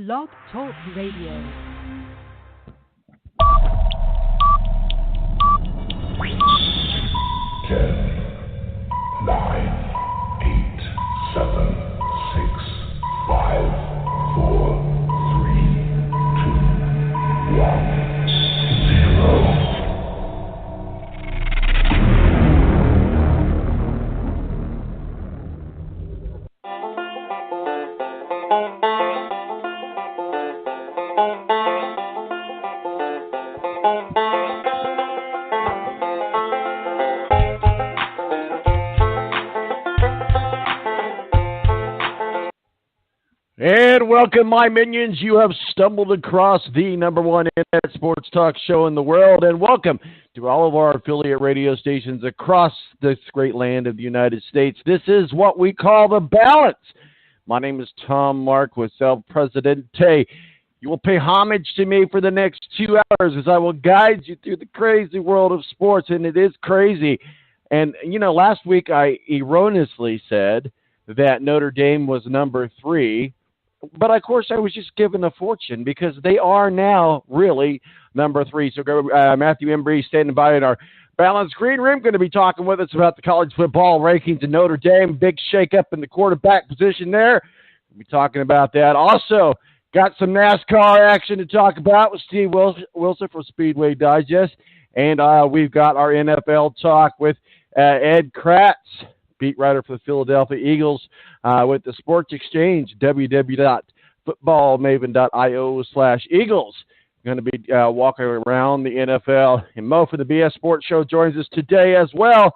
Blog Talk Radio. 10, 9, 8, 7, 6, 5, 4, 3, 2, 1, 0. And welcome, my minions. You have stumbled across the number one internet sports talk show in the world. And welcome to all of our affiliate radio stations across this great land of the United States. This is what we call The Balance. My name is tom-marquis, El Presidente. You will pay homage to me for the next 2 hours as I will guide you through the crazy world of sports. And it is crazy. And, you know, last week I erroneously said that Notre Dame was number 3. But, of course, I was just given a fortune because they are now really number 3. So Matthew-Embury standing by in our Balance Green Room, going to be talking with us about the college football rankings in Notre Dame. Big shakeup in the quarterback position there. We'll be talking about that. Also, got some NASCAR action to talk about with Steve Wilson from Speedway Digest. And we've got our NFL talk with Ed Kratz, beat writer for the Philadelphia Eagles, with the Sports Exchange, www.footballmaven.io/Eagles. Going to be walking around the NFL. And Mo from the BS Sports Show joins us today as well,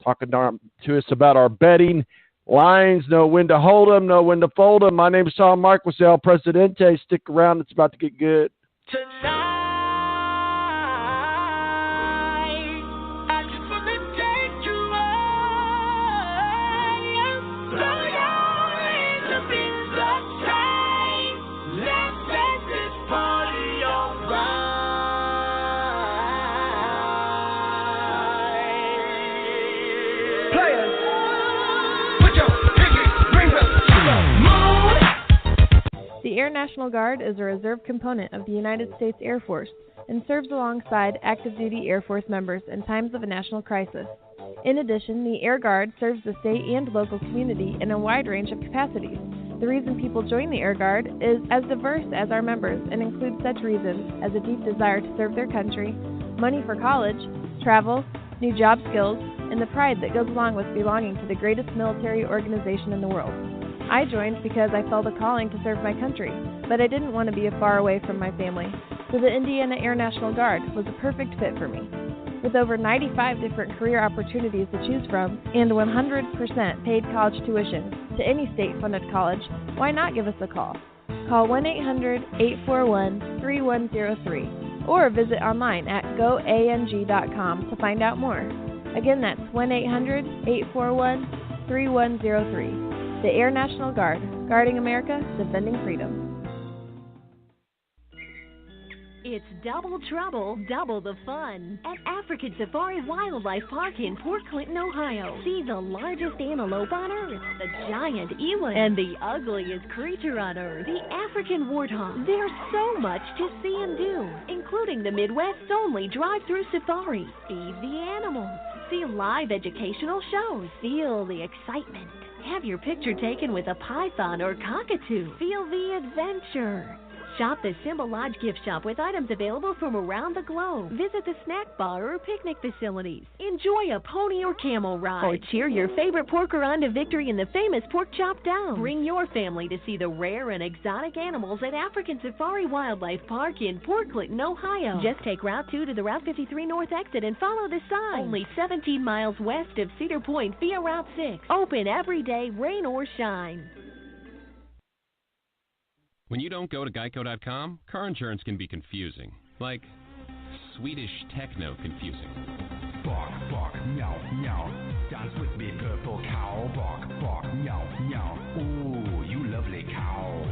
talking to us about our betting lines. Know when to hold them, know when to fold them. My name is tom-marquis, El Presidente. Stick around. It's about to get good. Tonight. The Air National Guard is a reserve component of the United States Air Force and serves alongside active-duty Air Force members in times of a national crisis. In addition, the Air Guard serves the state and local community in a wide range of capacities. The reason people join the Air Guard is as diverse as our members and includes such reasons as a deep desire to serve their country, money for college, travel, new job skills, and the pride that goes along with belonging to the greatest military organization in the world. I joined because I felt a calling to serve my country, but I didn't want to be far away from my family, so the Indiana Air National Guard was a perfect fit for me. With over 95 different career opportunities to choose from and 100% paid college tuition to any state-funded college, why not give us a call? Call 1-800-841-3103 or visit online at goang.com to find out more. Again, that's 1-800-841-3103. The Air National Guard, guarding America, defending freedom. It's double trouble, double the fun at African Safari Wildlife Park in Port Clinton, Ohio. See the largest antelope on Earth, the giant eland, and the ugliest creature on Earth, the African warthog. There's so much to see and do, including the Midwest's only drive-through safari. Feed the animals, see live educational shows, feel the excitement. Have your picture taken with a python or cockatoo. Feel the adventure. Shop the Symbol Lodge gift shop with items available from around the globe. Visit the snack bar or picnic facilities. Enjoy a pony or camel ride. Or cheer your favorite porker on to victory in the famous Pork Chop Down. Bring your family to see the rare and exotic animals at African Safari Wildlife Park in Port Clinton, Ohio. Just take Route 2 to the Route 53 North exit and follow the sign. Only 17 miles west of Cedar Point via Route 6. Open every day, rain or shine. When you don't go to Geico.com, car insurance can be confusing. Like Swedish techno confusing. Bark, bark, meow, meow. Dance with me, purple cow. Bark, bark, meow, meow. Ooh, you lovely cow.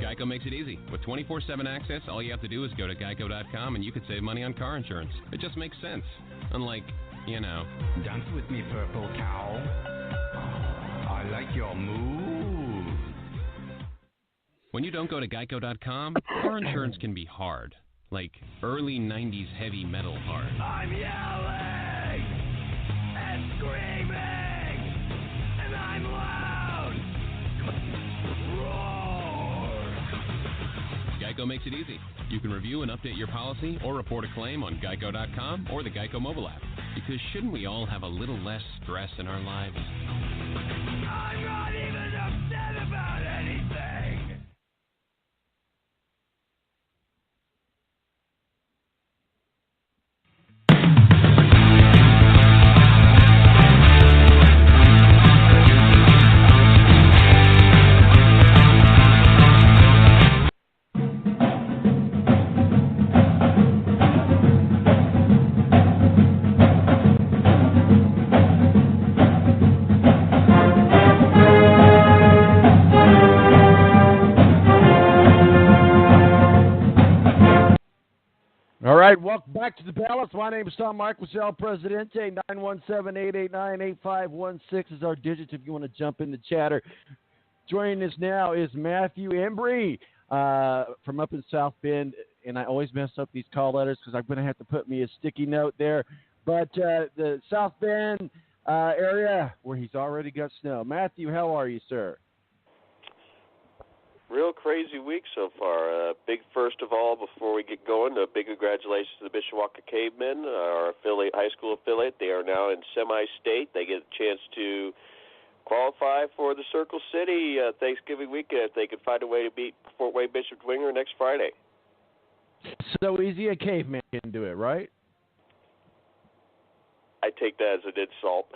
Geico makes it easy. With 24/7 access, all you have to do is go to Geico.com and you could save money on car insurance. It just makes sense. Unlike, you know. Dance with me, purple cow. I like your moves. When you don't go to Geico.com, car insurance can be hard. Like early 90s heavy metal hard. I'm yelling and screaming, and I'm loud. Roar. Geico makes it easy. You can review and update your policy or report a claim on Geico.com or the Geico mobile app. Because shouldn't we all have a little less stress in our lives? I'm not even upset about anything. All right, welcome back to the Palace. My name is Tom-Marquis, El Presidente. 917-889-8516 is our digits if you want to jump in the chatter. Joining us now is Matthew-embury from up in South Bend, and I always mess up these call letters because I'm going to have to put me a sticky note there. But the South Bend area where he's already got snow. Matthew, how are you, sir? Real crazy week so far. Big first of all, before we get going, a big congratulations to the Mishawaka Cavemen, our affiliate, high school affiliate. They are now in semi-state. They get a chance to qualify for the Circle City Thanksgiving weekend if they can find a way to beat Fort Wayne Bishop Dwenger next Friday. So easy a caveman can do it, right? I take that as an insult.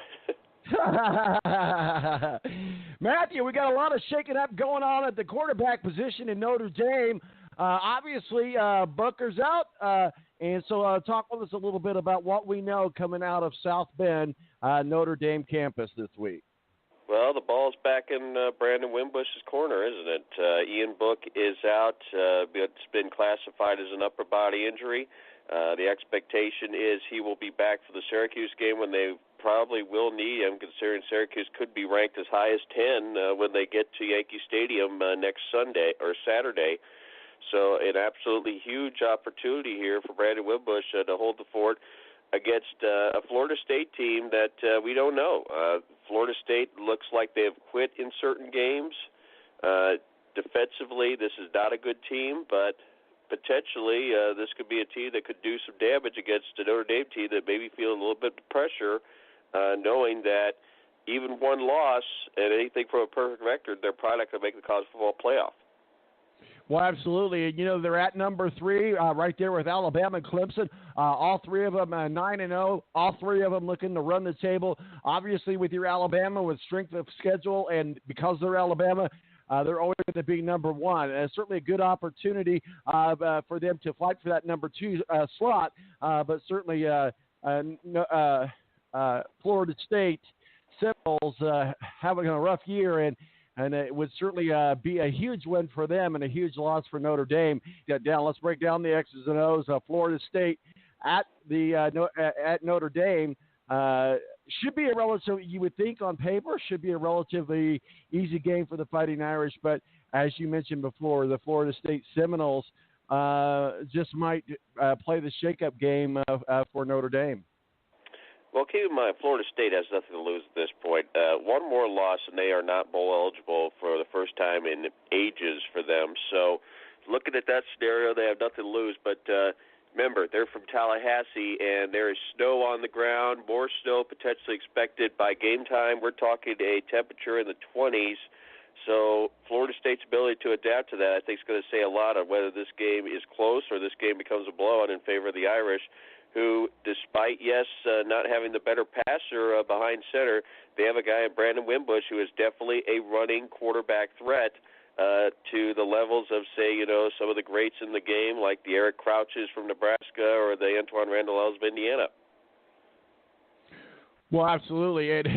Matthew, we got a lot of shaking up going on at the quarterback position in Notre Dame. Obviously, Booker's out, and so talk with us a little bit about what we know coming out of South Bend, Notre Dame campus this week. Well, the ball's back in Brandon Wimbush's corner, isn't it? Ian Book is out. It's been classified as an upper body injury. The expectation is he will be back for the Syracuse game when they probably will need him, considering Syracuse could be ranked as high as 10 when they get to Yankee Stadium next Sunday or Saturday. So an absolutely huge opportunity here for Brandon Wimbush to hold the fort against a Florida State team that we don't know. Florida State looks like they have quit in certain games. Defensively, this is not a good team, but potentially this could be a team that could do some damage against a Notre Dame team that maybe feel a little bit of pressure, knowing that even one loss and anything from a perfect record, they're probably not going to make the college football playoff. Well, absolutely. And, you know, they're at number 3 right there with Alabama and Clemson. All three of them 9-0. All three of them looking to run the table. Obviously, with your Alabama, with strength of schedule, and because they're Alabama, they're always going to be number 1. And it's certainly a good opportunity for them to fight for that number 2 slot. But certainly Florida State Seminoles having a rough year, and it would certainly be a huge win for them and a huge loss for Notre Dame. Let's break down the X's and O's. Florida State at Notre Dame should be a relative, you would think on paper, should be a relatively easy game for the Fighting Irish. But as you mentioned before, the Florida State Seminoles just might play the shake-up game for Notre Dame. Well, keep in mind, Florida State has nothing to lose at this point. One more loss, and they are not bowl eligible for the first time in ages for them. So looking at that scenario, they have nothing to lose. But remember, they're from Tallahassee, and there is snow on the ground, more snow potentially expected by game time. We're talking a temperature in the 20s. So Florida State's ability to adapt to that, I think, is going to say a lot on whether this game is close or this game becomes a blowout in favor of the Irish, who, despite, not having the better passer behind center, they have a guy in Brandon Wimbush who is definitely a running quarterback threat to the levels of, say, some of the greats in the game, like the Eric Crouches from Nebraska or the Antoine Randall-Ells of Indiana. Well, absolutely. And,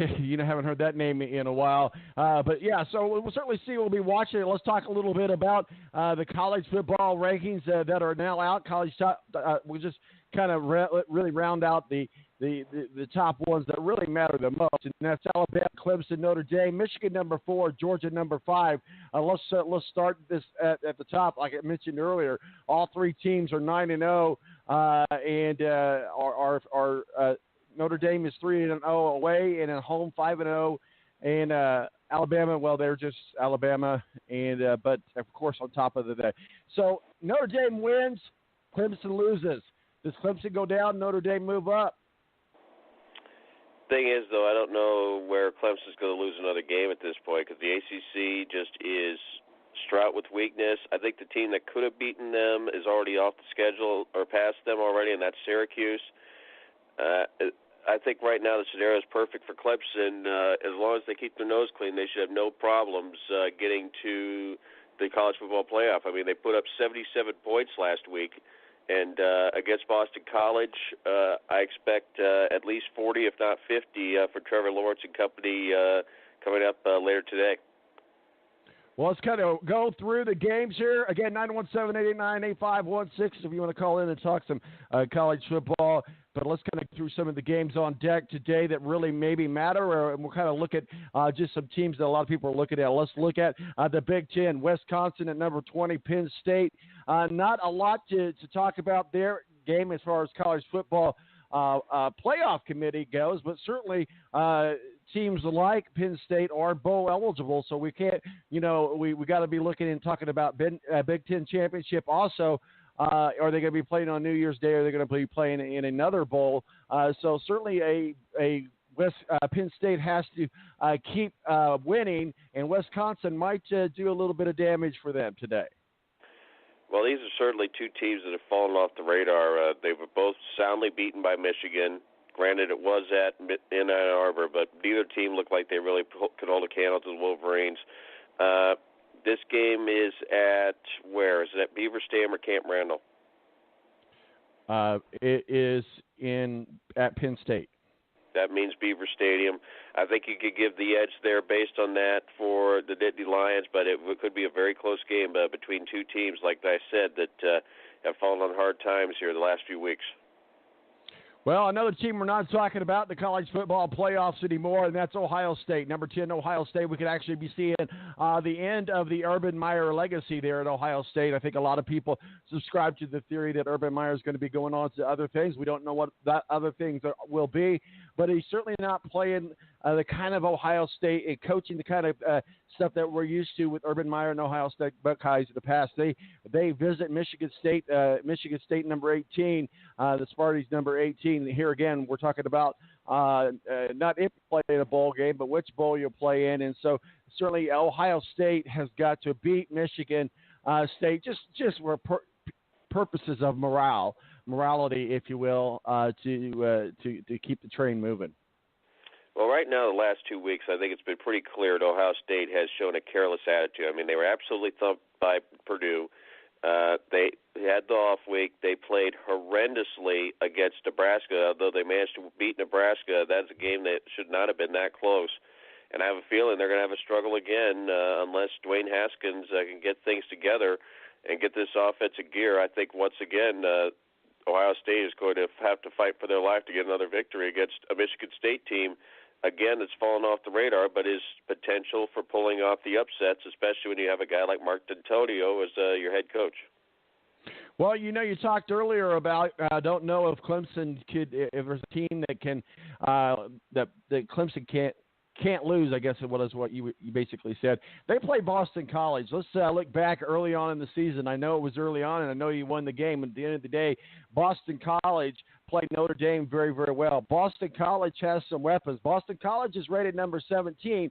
haven't heard that name in a while. But, yeah, so we'll certainly see. We'll be watching it. Let's talk a little bit about the college football rankings that are now out. We'll just kind of really round out the top ones that really matter the most. And that's Alabama, Clemson, Notre Dame, Michigan number 4, Georgia number 5. Let's start this at the top. Like I mentioned earlier, all three teams are 9-0 and are Notre Dame is 3-0 away, and at home 5-0. And Alabama, well, they're just Alabama, and but of course on top of the day. So Notre Dame wins, Clemson loses. Does Clemson go down? Notre Dame move up? Thing is, though, I don't know where Clemson's going to lose another game at this point because the ACC just is straught with weakness. I think the team that could have beaten them is already off the schedule or past them already, and that's Syracuse. I think right now the scenario is perfect for Clemson. As long as they keep their nose clean, they should have no problems getting to the college football playoff. I mean, they put up 77 points last week, and against Boston College, I expect at least 40, if not 50, for Trevor Lawrence and company coming up later today. Well, let's kind of go through the games here. Again, 917-889-8516 if you want to call in and talk some college football. But let's kind of go through some of the games on deck today that really maybe matter, and we'll kind of look at just some teams that a lot of people are looking at. Let's look at the Big Ten. Wisconsin at number 20, Penn State. Not a lot to talk about their game as far as college football playoff committee goes, but certainly teams like Penn State are bowl eligible, so we can't, we got to be looking and talking about Big Ten championship also. Are they going to be playing on New Year's Day? Or are they going to be playing in another bowl? So certainly Penn State has to keep winning, and Wisconsin might do a little bit of damage for them today. Well, these are certainly two teams that have fallen off the radar. They were both soundly beaten by Michigan. Granted, it was in Ann Arbor, but neither team looked like they really could hold a candle to the Wolverines. This game is at where? Is it at Beaver Stadium or Camp Randall? It is at Penn State. That means Beaver Stadium. I think you could give the edge there based on that for the Nittany Lions, but it could be a very close game between two teams, like I said, that have fallen on hard times here the last few weeks. Well, another team we're not talking about the college football playoffs anymore, and that's Ohio State. Number 10, Ohio State. We could actually be seeing the end of the Urban Meyer legacy there at Ohio State. I think a lot of people subscribe to the theory that Urban Meyer is going to be going on to other things. We don't know what that other things will be, but he's certainly not playing the kind of Ohio State and coaching the kind of stuff that we're used to with Urban Meyer and Ohio State Buckeyes in the past. They visit Michigan State number 18, the Spartans number 18. Here again, we're talking about not if you play in a bowl game, but which bowl you play in. And so certainly Ohio State has got to beat Michigan State just for purposes of morality, if you will, to keep the train moving. Well, right now, the last 2 weeks, I think it's been pretty clear that Ohio State has shown a careless attitude. I mean, they were absolutely thumped by Purdue. They had the off week. They played horrendously against Nebraska, although they managed to beat Nebraska. That's a game that should not have been that close. And I have a feeling they're going to have a struggle again unless Dwayne Haskins can get things together and get this offense in gear. I think once again Ohio State is going to have to fight for their life to get another victory against a Michigan State team, again, that's fallen off the radar, but is potential for pulling off the upsets, especially when you have a guy like Mark D'Antonio as your head coach. Well, you talked earlier about don't know if Clemson could, if there's a team that can that Clemson can't lose, I guess is what you basically said. They play Boston College. Let's look back early on in the season. I know it was early on, and I know you won the game. At the end of the day, Boston College played Notre Dame very, very well. Boston College has some weapons. Boston College is rated number 17.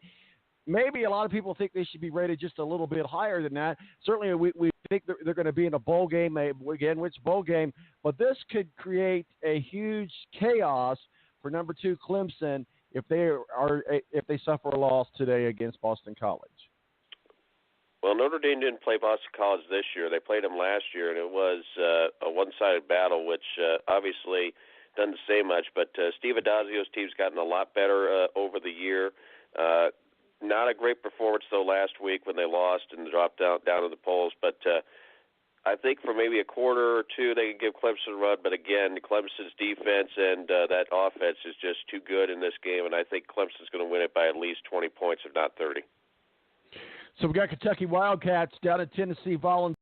Maybe a lot of people think they should be rated just a little bit higher than that. Certainly, we think they're going to be in a bowl game. Again, which bowl game? But this could create a huge chaos for number 2 Clemson if they suffer a loss today against Boston College. Well, Notre Dame didn't play Boston College this year. They played them last year, and it was a one-sided battle, which obviously done to say much. But Steve Adazio's team's gotten a lot better over the year. Not a great performance, though, last week when they lost and dropped down to the polls. But I think for maybe a quarter or two they can give Clemson a run. But, again, Clemson's defense and that offense is just too good in this game, and I think Clemson's going to win it by at least 20 points, if not 30. So we got Kentucky Wildcats down at Tennessee Volunteers.